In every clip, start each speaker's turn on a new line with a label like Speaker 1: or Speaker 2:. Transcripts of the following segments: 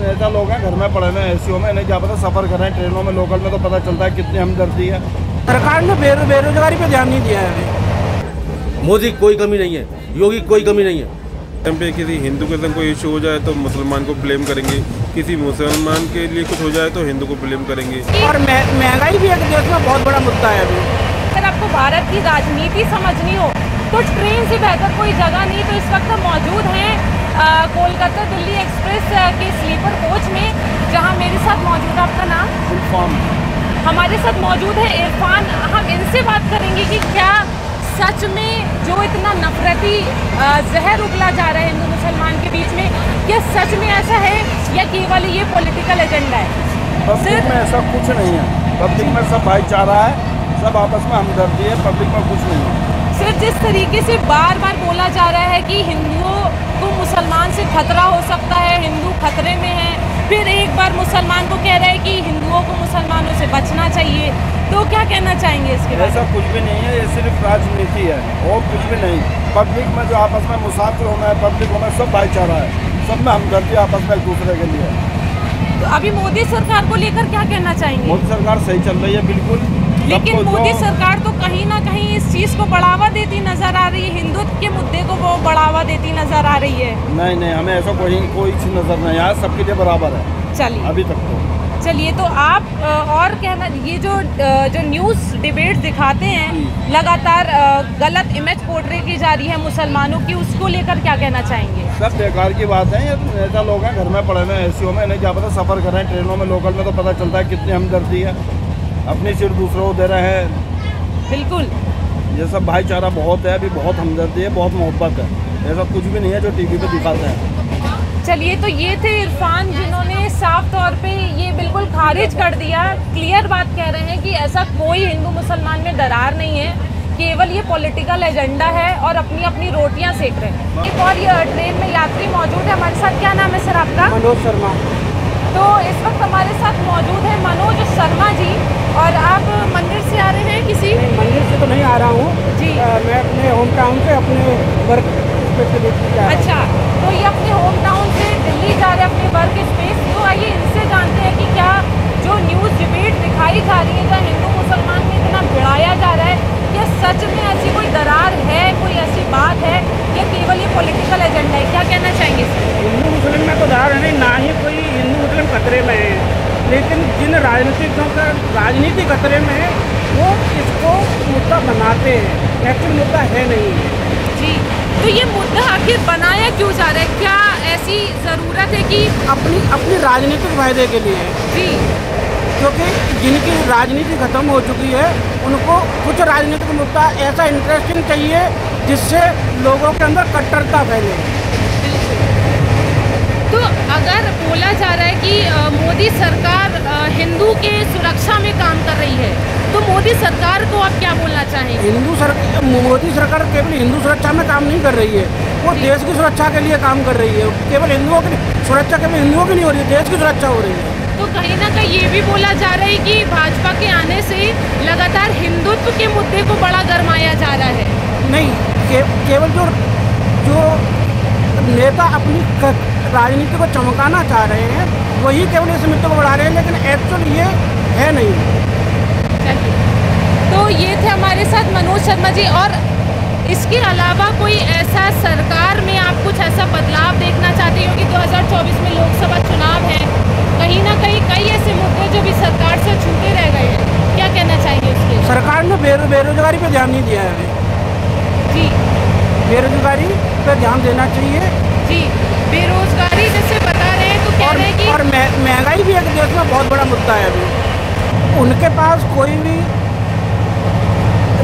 Speaker 1: नेता लोग हैं घर में पड़े हुए एसीओ में, इन्हें क्या पता सफ़र कर रहे हैं ट्रेनों में, लोकल में, तो पता चलता है कितनी हमदर्दी है।
Speaker 2: सरकार ने बेरोजगारी पे ध्यान नहीं दिया है।
Speaker 3: मोदी कोई कमी नहीं है, योगी कोई कमी नहीं है।
Speaker 4: टाइम पे किसी हिंदू के संग कोई इशू हो जाए तो मुसलमान को ब्लेम करेंगे, किसी मुसलमान के लिए कुछ हो जाए तो हिंदू को ब्लेम करेंगे।
Speaker 2: और महंगाई भी एक देश में बहुत बड़ा मुद्दा है अभी।
Speaker 5: अगर आपको भारत की राजनीति समझनी हो तो ट्रेन से बेहतर कोई जगह नहीं। तो इस वक्त मौजूद हैं कोलकाता दिल्ली एक्सप्रेस के स्लीपर कोच में, जहां मेरे साथ मौजूद है, आपका नाम?
Speaker 1: इरफान।
Speaker 5: हमारे साथ मौजूद है इरफान। हम इनसे बात करेंगे कि क्या सच में जो इतना नफरती जहर उगला जा रहा है हिंदू मुसलमान के बीच में, क्या सच में ऐसा है या केवल ये पॉलिटिकल एजेंडा है?
Speaker 1: पब्लिक में ऐसा कुछ नहीं है। पब्लिक में सब भाईचारा है, सब आपस में हमदर्दी है, पब्लिक में कुछ नहीं है।
Speaker 5: सिर्फ जिस तरीके से बार बार बोला जा रहा है कि हिंदुओं को मुसलमान से खतरा हो सकता है, हिंदू खतरे में है, फिर एक बार मुसलमान को कह रहा है कि हिंदुओं को मुसलमानों से बचना चाहिए, तो क्या कहना चाहेंगे इसके बारे में?
Speaker 1: ऐसा कुछ भी नहीं है, ये सिर्फ राजनीति है और कुछ भी नहीं। पब्लिक में जो आपस में मुसाफिर होना है, पब्लिक होना है, सब भाईचारा है, सब में हमदर्दी आपस में एक दूसरे के लिए।
Speaker 5: तो अभी मोदी सरकार को लेकर क्या कहना चाहेंगे?
Speaker 1: मोदी सरकार सही चल रही है बिल्कुल,
Speaker 5: लेकिन मोदी सरकार तो कहीं ना कहीं इस चीज़ को बढ़ावा देती नजर आ रही है, हिंदुत्व के मुद्दे को वो बढ़ावा देती नजर आ रही है।
Speaker 1: नहीं, हमें ऐसा कोई चीज़ नजर नहीं आया, सबके लिए बराबर है।
Speaker 5: चलिए
Speaker 1: अभी तक तो
Speaker 5: चलिए, तो आप और कहना, ये जो न्यूज़ डिबेट दिखाते हैं लगातार गलत इमेज पोर्ट्रे की जा रही है मुसलमानों की, उसको लेकर क्या कहना चाहेंगे?
Speaker 1: सब बेकार की बात है। ये नेता लोग हैं घर में पड़े हुए एसीओ में, इन्हें क्या पता सफ़र कर रहे हैं ट्रेनों में, लोकल में, तो पता चलता है कितनी हमदर्दी है, अपनी सीट दूसरों को दे रहे हैं।
Speaker 5: बिल्कुल,
Speaker 1: ये सब भाईचारा बहुत है, अभी बहुत हमदर्दी है, बहुत मोहब्बत है। ऐसा कुछ भी नहीं है जो टीवी पे दिखाते हैं।
Speaker 5: चलिए, तो ये थे इरफान जिन्होंने साफ तौर पे ये बिल्कुल खारिज कर दिया, क्लियर बात कह रहे हैं कि ऐसा कोई हिंदू मुसलमान में दरार नहीं है, केवल ये पॉलिटिकल एजेंडा है और अपनी अपनी रोटियां सेक रहे हैं। एक और ये ट्रेन में यात्री मौजूद है हमारे साथ। क्या नाम है सर आपका?
Speaker 2: मनोज शर्मा।
Speaker 5: तो इस वक्त हमारे साथ मौजूद है मनोज शर्मा जी, और आप मंदिर से आ रहे हैं किसी?
Speaker 2: मंदिर से तो नहीं आ रहा हूँ
Speaker 5: जी,
Speaker 2: मैं अपने होम टाउन से अपने वर्क स्पेस।
Speaker 5: अच्छा, तो ये अपने होम टाउन से दिल्ली जा रहे हैं अपने वर्क स्पेस। तो आइए इनसे जानते हैं कि क्या जो न्यूज़ डिबेट दिखाई जा रही है, जहाँ हिंदू मुसलमान में इतना भिड़ाया जा रहा है, क्या सच में ऐसी कोई दरार है, कोई ऐसी बात है, या केवल ये पॉलिटिकल एजेंडा है? क्या कहना चाहेंगे सर?
Speaker 2: हिंदू मुस्लिम में तो दरार नहीं, ना ही कोई हिंदू मुस्लिम खतरे में है, लेकिन जिन राजनीतिकों का राजनीति खतरे में है वो इसको मुद्दा बनाते हैं, एक्चुअल मुद्दा है नहीं।
Speaker 5: जी, तो ये मुद्दा आखिर बनाया क्यों जा रहा है? क्या ऐसी ज़रूरत है कि
Speaker 2: अपनी राजनीतिक फायदे के लिए?
Speaker 5: जी,
Speaker 2: क्योंकि जिनकी राजनीति खत्म हो चुकी है उनको कुछ राजनीतिक मुद्दा ऐसा इंटरेस्टिंग चाहिए जिससे लोगों के अंदर कट्टरता फैले।
Speaker 5: तो अगर बोला जा रहा है कि मोदी सरकार हिंदू के सुरक्षा में काम कर रही है, तो मोदी सरकार को आप क्या बोलना चाहेंगे?
Speaker 2: मोदी सरकार केवल हिंदू सुरक्षा में काम नहीं कर रही है, वो देश की सुरक्षा के लिए काम कर रही है। केवल हिंदुओं की सुरक्षा केवल हिंदुओं की नहीं हो रही है, देश की सुरक्षा हो रही है।
Speaker 5: तो कहीं ना कहीं ये भी बोला जा रहा है कि भाजपा के आने से लगातार हिंदुत्व के मुद्दे को बड़ा गरमाया जा रहा है।
Speaker 2: नहीं, केवल जो नेता अपनी राजनीति को चमकाना चाह रहे हैं वही केवल इस मुद्दे को बढ़ा रहे हैं, लेकिन एक्चुअल ये है नहीं।
Speaker 5: तो ये थे हमारे साथ मनोज शर्मा जी। और इसके अलावा कोई ऐसा सरकार में आप कुछ ऐसा बदलाव देखना चाहते हो कि 2024 में लोकसभा चुनाव है, कहीं ना कहीं कई ऐसे मुद्दे जो भी सरकार से छूटे रह गए हैं, क्या कहना चाहिए उसके?
Speaker 2: सरकार ने बेरोजगारी पे ध्यान नहीं दिया है अभी।
Speaker 5: जी,
Speaker 2: बेरोजगारी पे ध्यान देना चाहिए।
Speaker 5: जी, बेरोजगारी जैसे बता रहे हैं, तो कह रहे हैं कि
Speaker 2: और महंगाई भी एक देश में बहुत बड़ा मुद्दा है अभी। उनके पास कोई भी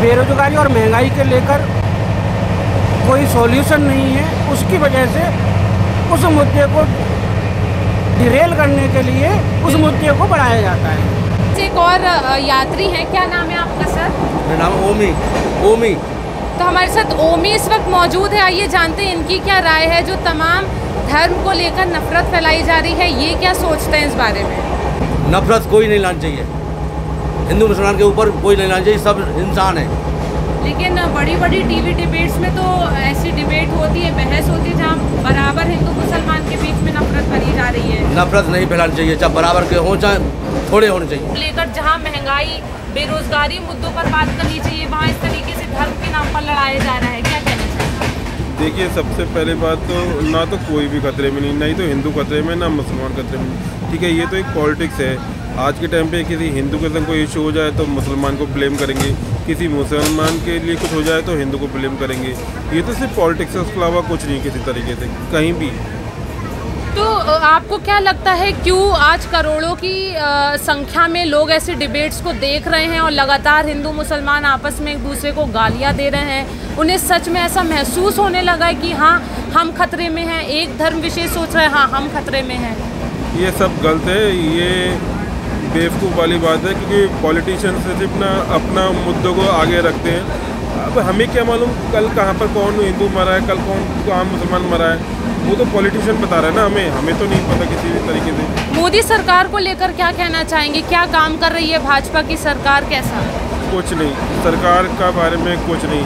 Speaker 2: बेरोजगारी और महंगाई के लेकर कोई सॉल्यूशन नहीं है, उसकी वजह से उस मुद्दे को डिरेल करने के लिए उस मुद्दे को बढ़ाया जाता है।
Speaker 5: एक और यात्री हैं, क्या नाम है आपका सर?
Speaker 3: मेरा नाम ओमी।
Speaker 5: तो हमारे साथ ओमी इस वक्त मौजूद है। आइए जानते हैं इनकी क्या राय है। जो तमाम धर्म को लेकर नफरत फैलाई जा रही है, ये क्या सोचते हैं इस बारे में?
Speaker 3: नफरत कोई नहीं लानी चाहिए, हिंदू मुसलमान के ऊपर कोई नहीं लानी चाहिए, सब इंसान है।
Speaker 5: लेकिन बड़ी बड़ी टीवी डिबेट्स में तो ऐसी डिबेट होती है, बहस होती है जहाँ बराबर हिंदू मुसलमान के बीच में नफरत भरी जा रही है।
Speaker 3: नफरत नहीं फैलानी चाहिए, चाहे बराबर के हों चाहे थोड़े होने चाहिए।
Speaker 5: लेकर जहाँ महंगाई बेरोजगारी मुद्दों पर बात करनी चाहिए, वहाँ इस तरीके से धर्म के नाम पर लड़ाया जा रहा है, क्या कहना चाहिए?
Speaker 4: देखिए, सबसे पहले बात तो ना तो कोई भी खतरे में नहीं, ना ही तो हिंदू खतरे में, ना मुसलमान खतरे में। ठीक है, ये तो एक पॉलिटिक्स है। आज के टाइम पे किसी हिंदू के संग कोई इशू हो जाए तो मुसलमान को ब्लेम करेंगे, किसी मुसलमान के लिए कुछ हो जाए तो हिंदू को ब्लेम करेंगे। ये तो सिर्फ पॉलिटिक्स है, उसके अलावा कुछ नहीं किसी तरीके से कहीं भी।
Speaker 5: तो आपको क्या लगता है क्यों आज करोड़ों की संख्या में लोग ऐसे डिबेट्स को देख रहे हैं और लगातार हिंदू मुसलमान आपस में एक दूसरे को गालियां दे रहे हैं? उन्हें सच में ऐसा महसूस होने लगा है कि हाँ हम खतरे में हैं, एक धर्म विशेष सोच रहा है हाँ हम खतरे में हैं?
Speaker 4: ये सब गलत है, ये बेवकूफ़ वाली बात है, क्योंकि पॉलिटिशियन सिर्फ ना अपना मुद्दों को आगे रखते हैं। अब हमें क्या मालूम कल कहाँ पर कौन हिंदू मरा है, कल कहाँ मुसलमान मरा है, वो तो पॉलिटिशियन बता रहा है ना, हमें तो नहीं पता किसी भी तरीके से।
Speaker 5: मोदी सरकार को लेकर क्या कहना चाहेंगे, क्या काम कर रही है भाजपा की सरकार, कैसा?
Speaker 4: कुछ नहीं, सरकार का बारे में कुछ नहीं,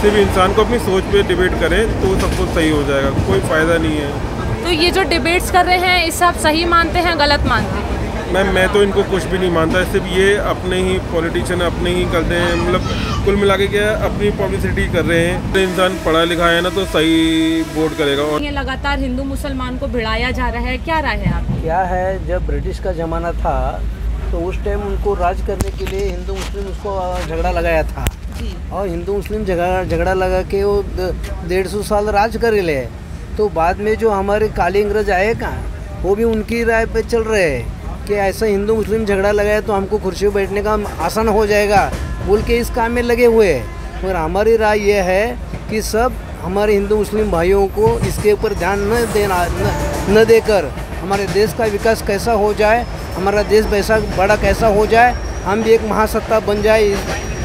Speaker 4: सिर्फ इंसान को अपनी सोच पे डिबेट करें तो सब कुछ सही हो जाएगा, कोई फ़ायदा नहीं है।
Speaker 5: तो ये जो डिबेट्स कर रहे हैं इसे आप सही मानते हैं, गलत मानते हैं?
Speaker 4: मैं तो इनको कुछ भी नहीं मानता, सिर्फ ये अपने ही पॉलिटिशियन अपने ही करते हैं, मतलब कुल मिला के क्या अपनी पब्लिसिटी कर रहे हैं। तो इंसान पढ़ा लिखा है ना तो सही वोट करेगा। और
Speaker 5: ये लगातार हिंदू मुसलमान को भिड़ाया जा रहा है, क्या राय है आपकी?
Speaker 6: क्या है, जब ब्रिटिश का ज़माना था तो उस टाइम उनको राज करने के लिए हिंदू मुस्लिम उसको झगड़ा लगाया था
Speaker 5: जी।
Speaker 6: और हिंदू मुस्लिम झगड़ा लगा के वो 150 साल राज कर ले। तो बाद में जो हमारे काले अंग्रेज आए कहाँ, वो भी उनकी राय पे चल रहे हैं कि ऐसा हिंदू मुस्लिम झगड़ा लगाया तो हमको कुर्सी पर बैठने का आसान हो जाएगा बोल के इस काम में लगे हुए हैं। मगर हमारी राय ये है कि सब हमारे हिंदू मुस्लिम भाइयों को इसके ऊपर ध्यान न देकर हमारे देश का विकास कैसा हो जाए, हमारा देश वैसा बड़ा कैसा हो जाए, हम भी एक महासत्ता बन जाए,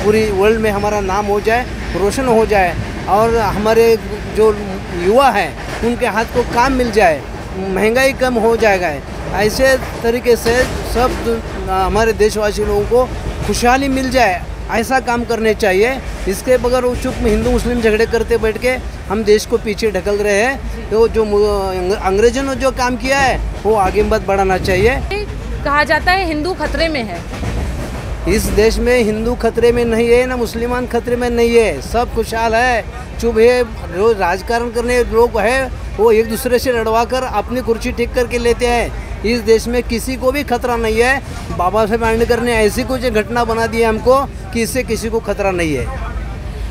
Speaker 6: पूरी वर्ल्ड में हमारा नाम हो जाए, रोशन हो जाए और हमारे जो युवा हैं उनके हाथ को काम मिल जाए, महंगाई कम हो जाएगा। ऐसे तरीके से सब हमारे देशवासी लोगों को खुशहाली मिल जाए, ऐसा काम करने चाहिए। इसके बगैर वो चुप हिंदू मुस्लिम झगड़े करते बैठ के हम देश को पीछे ढकल रहे हैं। तो जो अंग्रेजों ने जो काम किया है वो आगे मत बढ़ाना चाहिए।
Speaker 5: कहा जाता है हिंदू खतरे में है।
Speaker 6: इस देश में हिंदू खतरे में नहीं है ना मुसलमान खतरे में नहीं है, सब खुशहाल है। चुप है, जो राजकारण करने लोग है वो एक दूसरे से लड़वा कर अपनी कुर्सी ठीक करके लेते हैं। इस देश में किसी को भी खतरा नहीं है। बाबा साहेब आम्बेडकर ने ऐसी कुछ घटना बना दी है हमको कि इससे किसी को खतरा नहीं है।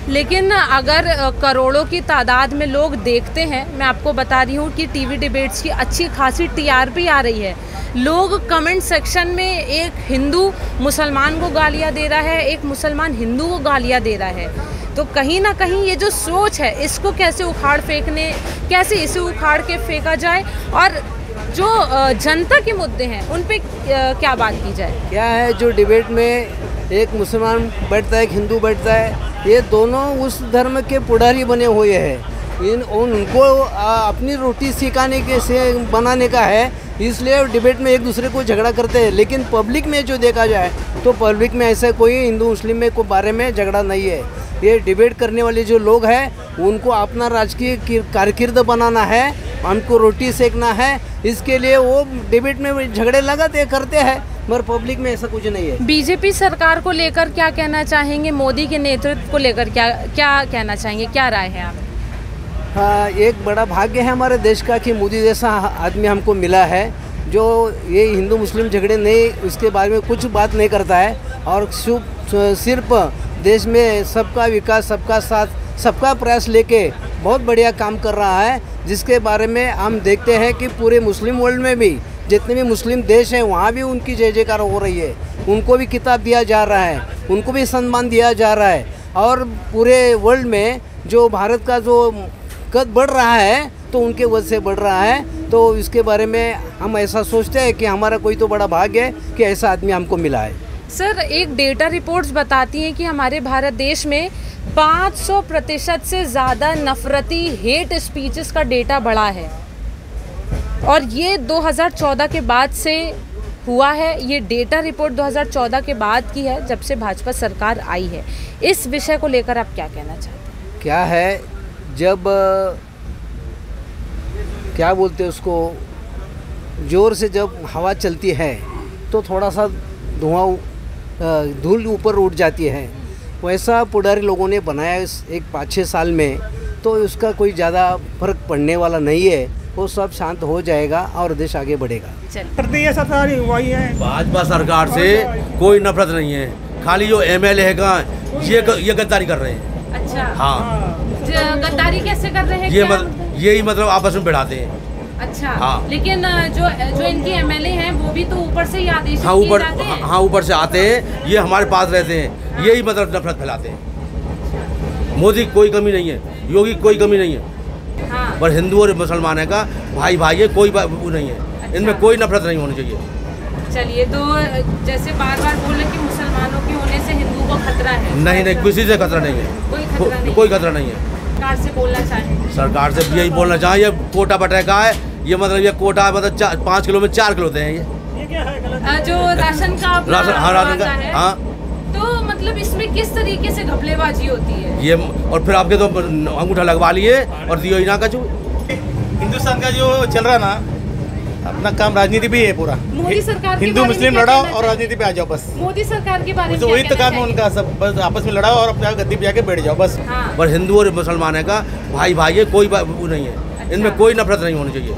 Speaker 5: लेकिन अगर करोड़ों की तादाद में लोग देखते हैं, मैं आपको बता रही हूँ कि टीवी डिबेट्स की अच्छी खासी टीआरपी आ रही है। लोग कमेंट सेक्शन में एक हिंदू मुसलमान को गालियाँ दे रहा है, एक मुसलमान हिंदू को गालियाँ दे रहा है। तो कहीं ना कहीं ये जो सोच है इसको कैसे इसे उखाड़ के फेंका जाए और जो जनता के मुद्दे हैं उन पे क्या बात की जाए?
Speaker 6: क्या है, जो डिबेट में एक मुसलमान बैठता है, एक हिंदू बैठता है, ये दोनों उस धर्म के पुजारी बने हुए हैं। उनको अपनी रोटी सिखाने के से बनाने का है, इसलिए डिबेट में एक दूसरे को झगड़ा करते हैं। लेकिन पब्लिक में जो देखा जाए तो पब्लिक में ऐसा कोई हिंदू मुस्लिम में को बारे में झगड़ा नहीं है। ये डिबेट करने वाले जो लोग हैं उनको अपना राजकीय कारकिर्द बनाना है, हमको रोटी सेकना है, इसके लिए वो डिबेट में झगड़े लगाते करते हैं, मगर पब्लिक में ऐसा कुछ नहीं है।
Speaker 5: बीजेपी सरकार को लेकर क्या कहना चाहेंगे, मोदी के नेतृत्व को लेकर क्या कहना चाहेंगे, क्या राय है आप?
Speaker 6: हाँ, एक बड़ा भाग्य है हमारे देश का कि मोदी जैसा आदमी हमको मिला है जो ये हिंदू मुस्लिम झगड़े नहीं उसके बारे में कुछ बात नहीं करता है और सिर्फ देश में सबका विकास, सबका साथ, सबका प्रयास लेके बहुत बढ़िया काम कर रहा है, जिसके बारे में हम देखते हैं कि पूरे मुस्लिम वर्ल्ड में भी जितने भी मुस्लिम देश हैं वहाँ भी उनकी जय जयकार हो रही है। उनको भी खिताब दिया जा रहा है, उनको भी सम्मान दिया जा रहा है और पूरे वर्ल्ड में जो भारत का जो कद बढ़ रहा है तो उनके वजह से बढ़ रहा है। तो इसके बारे में हम ऐसा सोचते हैं कि हमारा कोई तो बड़ा भाग्य है कि ऐसा आदमी हमको मिला है।
Speaker 5: सर, एक डेटा रिपोर्ट्स बताती हैं कि हमारे भारत देश में 500% से ज़्यादा नफरती हेट स्पीचेस का डेटा बढ़ा है और ये 2014 के बाद से हुआ है। ये डेटा रिपोर्ट 2014 के बाद की है, जब से भाजपा सरकार आई है। इस विषय को लेकर आप क्या कहना चाहते हैं?
Speaker 6: क्या है, जब क्या बोलते हैं उसको, ज़ोर से जब हवा चलती है तो थोड़ा सा धूल ऊपर उठ जाती है। वैसा पुडारी लोगों ने बनाया इस एक 5-6 साल में, तो उसका कोई ज़्यादा फर्क पड़ने वाला नहीं है। वो सब शांत हो जाएगा और देश आगे बढ़ेगा।
Speaker 2: वही है।
Speaker 3: भाजपा सरकार से कोई नफरत नहीं है, खाली जो MLA है का ये गद्दारी कर रहे हैं।
Speaker 5: अच्छा,
Speaker 3: हाँ,
Speaker 5: गद्दारी कैसे कर रहे हैं?
Speaker 3: यही मतलब आपस में बढ़ाते हैं।
Speaker 5: अच्छा,
Speaker 3: हाँ।
Speaker 5: लेकिन जो इनके MLA हैं वो भी तो ऊपर से ही आदेश
Speaker 3: हाँ, ऊपर से आते हैं, ये हमारे पास रहते हैं, यही मतलब नफरत फैलाते हैं। मोदी कोई कमी नहीं है, योगी कोई कमी नहीं है,
Speaker 5: हाँ।
Speaker 3: पर हिंदू और मुसलमान है का भाई है, कोई वो नहीं है।
Speaker 5: अच्छा।
Speaker 3: इनमें कोई नफरत नहीं होनी चाहिए।
Speaker 5: चलिए, तो जैसे बार बार बोले कि मुसलमानों के होने से हिंदू को खतरा है।
Speaker 3: नहीं, किसी से खतरा नहीं है, कोई खतरा नहीं है।
Speaker 5: सरकार से बोलना चाहें?
Speaker 3: सरकार से यही बोलना चाहिए, कोटा बटे का है ये, मतलब ये कोटा मतलब 5 किलो में 4 किलो होते हैं ये
Speaker 5: जो राशन का
Speaker 3: राशन का
Speaker 5: है।
Speaker 3: हाँ,
Speaker 5: तो मतलब इसमें किस तरीके से घपलेबाजी होती है
Speaker 3: ये, और फिर आपके तो अंगूठा लगवा लिए और दियो ही ना कछु।
Speaker 7: हिंदुस्तान का जो चल रहा ना, अपना काम राजनीति भी है पूरा।
Speaker 5: मोदी सरकार के
Speaker 7: हिंदू
Speaker 5: बारे में
Speaker 7: मुस्लिम
Speaker 5: क्या
Speaker 7: लड़ाओ
Speaker 5: कहना
Speaker 7: और राजनीति पे आ जाओ बस।
Speaker 5: मोदी सरकार के बारे में
Speaker 7: तो
Speaker 5: क्या
Speaker 7: वही तो
Speaker 5: कहना
Speaker 7: काम है उनका, सब बस आपस में लड़ाओ और अपने गद्दी पे जाके बैठ जाओ बस।
Speaker 5: हाँ।
Speaker 3: पर हिंदू और मुसलमान है का भाई है, कोई वो नहीं है।
Speaker 5: अच्छा।
Speaker 3: इनमें कोई नफरत नहीं होनी चाहिए।